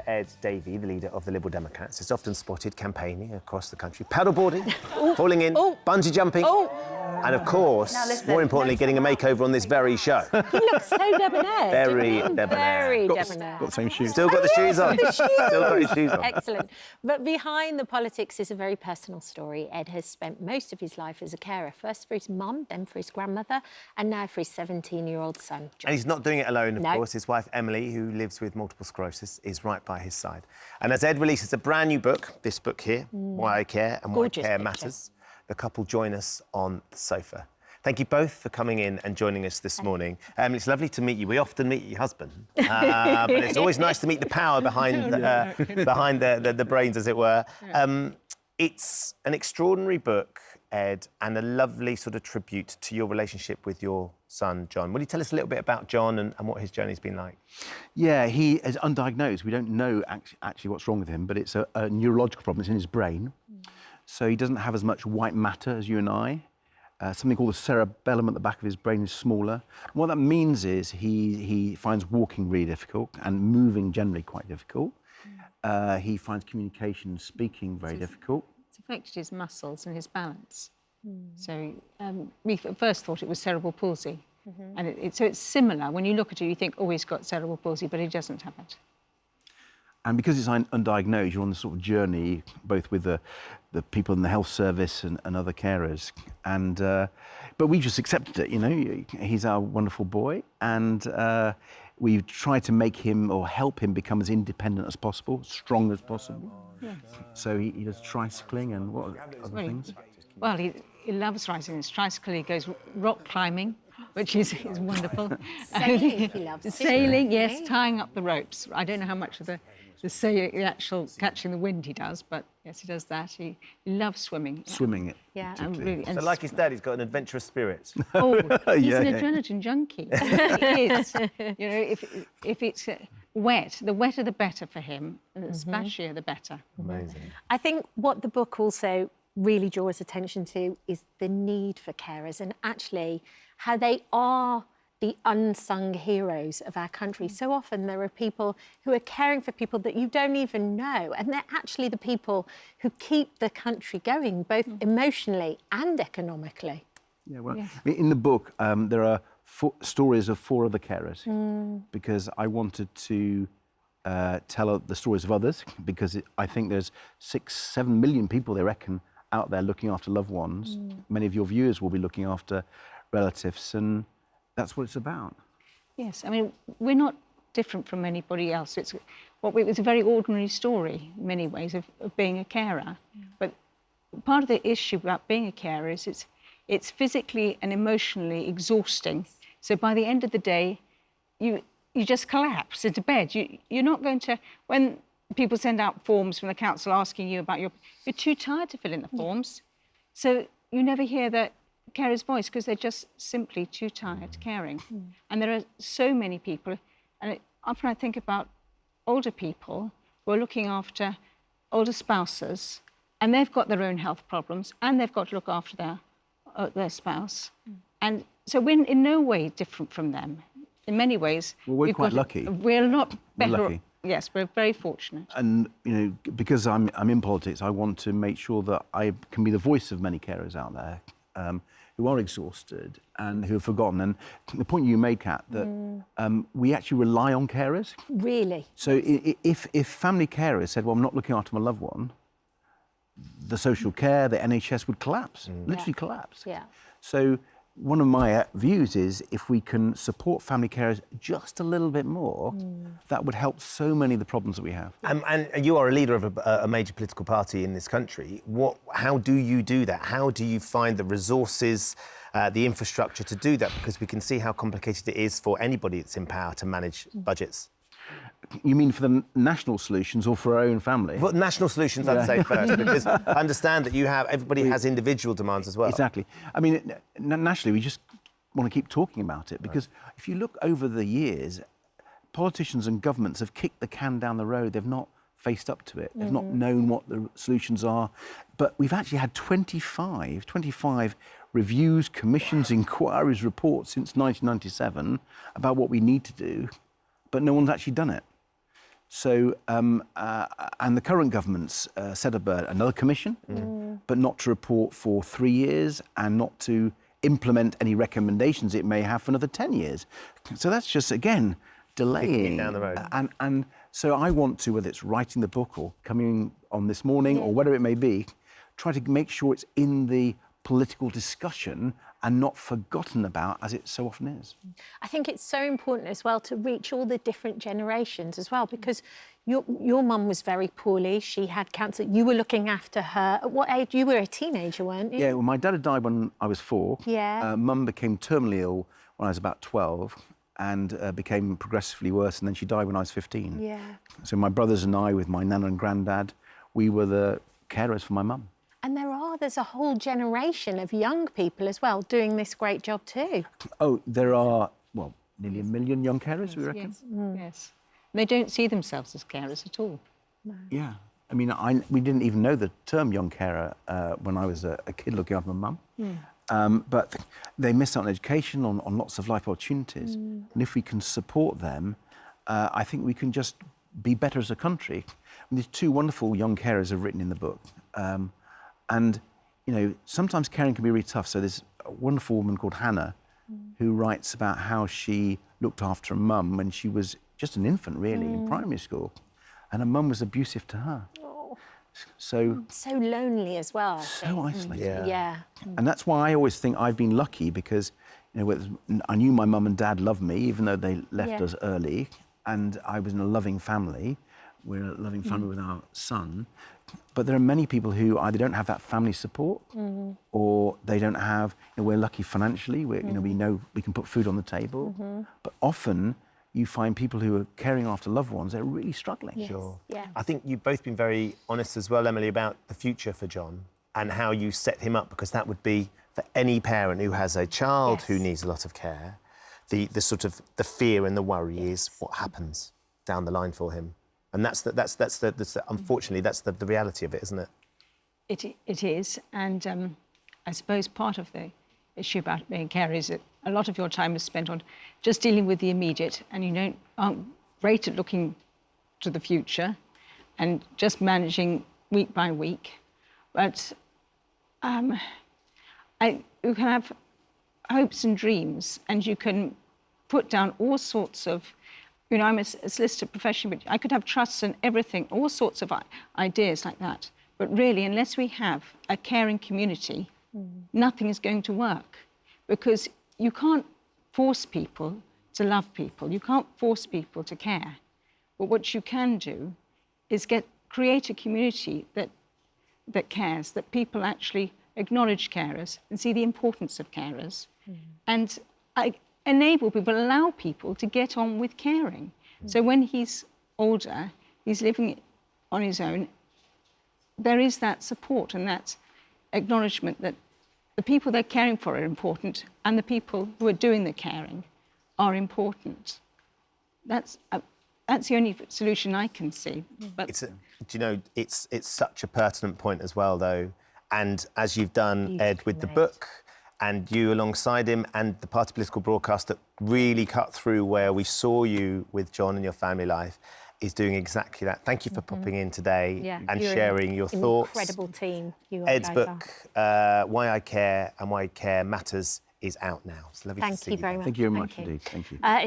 Ed Davey, the leader of the Liberal Democrats, is often spotted campaigning across the country, paddleboarding, falling in, bungee jumping, and of course, more importantly, getting a makeover on this very show. He looks so debonair. Very debonair. Very debonair. Got the same shoes. Still got the shoes on. Still got his shoes on. Excellent. But behind the politics is a very personal story. Ed has spent most of his life as a carer, first for his mum, then for his grandmother, and now for his 17-year-old son, John. And he's not doing it alone, of course. His wife, Emily, who lives with multiple sclerosis, is right by his side. And as Ed releases a brand new book, this book here, Why I Care and Gorgeous Why Care picture. Matters, the couple join us on the sofa. Thank you both for coming in and joining us this morning. It's lovely to meet you. We often meet your husband, but it's always nice to meet the power behind behind the brains, as it were. It's an extraordinary book, Ed, and a lovely sort of tribute to your relationship with your son, John. Will you tell us a little bit about John and what his journey's been like? Yeah, he is undiagnosed. We don't know actually what's wrong with him, but it's a neurological problem. It's in his brain. So he doesn't have as much white matter as you and I. Something called the cerebellum at the back of his brain is smaller. And what that means is he finds walking really difficult and moving generally quite difficult. He finds communication and speaking very difficult. It's affected his muscles and his balance. So we at first thought it was cerebral palsy. And so it's similar. When you look at it, you think, oh, he's got cerebral palsy, but he doesn't have it. And because it's undiagnosed, you're on this sort of journey, both with the people in the health service and other carers. And but we just accepted it, you know. He's our wonderful boy, and we've tried to make him or help him become as independent as possible, strong as possible. Yes. So he does tricycling and what other things? Well, he loves riding his tricycle. He goes rock climbing, which is wonderful. Sailing, he loves. Sailing, yes, tying up the ropes. I don't know how much of the actual catching the wind he does, but yes, he does that. He loves swimming. Swimming it. Yeah. Really, So like his dad, he's got an adventurous spirit. Oh, he's Yeah, an yeah. adrenaline junkie. He is. You know, if it's wet, the wetter the better for him, and the splashier the better. Amazing. I think what the book also really draws attention to is the need for carers and actually how they are the unsung heroes of our country. So often there are people who are caring for people that you don't even know, and they're actually the people who keep the country going, both emotionally and economically. Yeah, well, I mean, in the book, there are stories of 4 other carers because I wanted to tell the stories of others because I think there's 6-7 million people, they reckon, out there looking after loved ones. Many of your viewers will be looking after relatives, and that's what it's about. Yes, I mean, we're not different from anybody else. It's a very ordinary story in many ways of being a carer. But part of the issue about being a carer is it's physically and emotionally exhausting. So by the end of the day, you just collapse into bed. You're not going to, when people send out forms from the council asking you about you're too tired to fill in the forms. So you never hear the carer's voice because they're just simply too tired caring. And there are so many people, and often I think about older people who are looking after older spouses, and they've got their own health problems, and they've got to look after their spouse. And so we're in no way different from them. In many ways, Well, we're quite lucky. We're not better. We're lucky. Yes, we're very fortunate. And, you know, because I'm in politics, I want to make sure that I can be the voice of many carers out there who are exhausted and who have forgotten. And the point you made, Kat, that we actually rely on carers. Really? So if family carers said, well, I'm not looking after my loved one, the social care, the NHS would collapse, literally collapse. Yeah. So one of my views is if we can support family carers just a little bit more, that would help so many of the problems that we have. And you are a leader of a major political party in this country. How do you do that? How do you find the resources, the infrastructure to do that? Because we can see how complicated it is for anybody that's in power to manage budgets. You mean for the national solutions or for our own family? But national solutions, I'd say first, because I understand that everybody has individual demands as well. Exactly. I mean, nationally, we just want to keep talking about it because if you look over the years, politicians and governments have kicked the can down the road. They've not faced up to it. They've not known what the solutions are. But we've actually had 25 reviews, commissions, inquiries, reports since 1997 about what we need to do, but no one's actually done it. So, and the current government's set up another commission, but not to report for 3 years and not to implement any recommendations it may have for another 10 years. So that's just, again, delaying. Down the road. And so I want to, whether it's writing the book or coming on this morning or whatever it may be, try to make sure it's in the political discussion and not forgotten about as it so often is. I think it's so important as well to reach all the different generations as well, because your mum was very poorly. She had cancer. You were looking after her. At what age? You were a teenager, weren't you? Yeah, well, my dad had died when I was 4. Yeah. Mum became terminally ill when I was about 12 and became progressively worse, and then she died when I was 15. Yeah. So my brothers and I, with my nana and granddad, we were the carers for my mum. And there's a whole generation of young people as well doing this great job too. Oh, there are, well, nearly 1 million young carers, we reckon. Yes, yes. They don't see themselves as carers at all. Yeah. I mean, we didn't even know the term young carer when I was a kid looking after my mum. But they miss out on education, on lots of life opportunities. And if we can support them, I think we can just be better as a country. And these 2 wonderful young carers have written in the book. And, you know, sometimes caring can be really tough. So there's a wonderful woman called Hannah who writes about how she looked after her mum when she was just an infant, really, in primary school. And her mum was abusive to her. Oh. So lonely as well. I so think. isolated. Yeah. And that's why I always think I've been lucky, because, you know, I knew my mum and dad loved me, even though they left us early. And I was in a loving family. We're a loving family with our son. But there are many people who either don't have that family support or they don't have, you know, we're lucky financially. You know, we know we can put food on the table. But often you find people who are caring after loved ones, they're really struggling. Yes. Sure. Yeah. I think you've both been very honest as well, Emily, about the future for John and how you set him up, because that would be for any parent who has a child who needs a lot of care. The sort of the fear and the worry is what happens down the line for him. And that's unfortunately, that's the reality of it, isn't it? It is, and I suppose part of the issue about being a carer is that a lot of your time is spent on just dealing with the immediate, and you aren't great at looking to the future and just managing week by week. But you can have hopes and dreams, and you can put down all sorts of, you know, I'm a solicitor profession, but I could have trusts and everything, all sorts of ideas like that. But really, unless we have a caring community, nothing is going to work, because you can't force people to love people. You can't force people to care. But what you can do is create a community that cares, that people actually acknowledge carers and see the importance of carers, and enable people, allow people to get on with caring. So when he's older, he's living on his own, there is that support and that acknowledgement that the people they're caring for are important and the people who are doing the caring are important. That's the only solution I can see. But Do you know, it's such a pertinent point as well, though. And as you've done, Ed, with the book, and you alongside him, and the Party Political broadcast that really cut through where we saw you with John and your family life, is doing exactly that. Thank you for popping in today and sharing your thoughts. Incredible team. Ed's book, Why I Care and Why Care Matters, is out now. It's lovely to see you. Thank you very much. Thank you very much indeed. Thank you. It's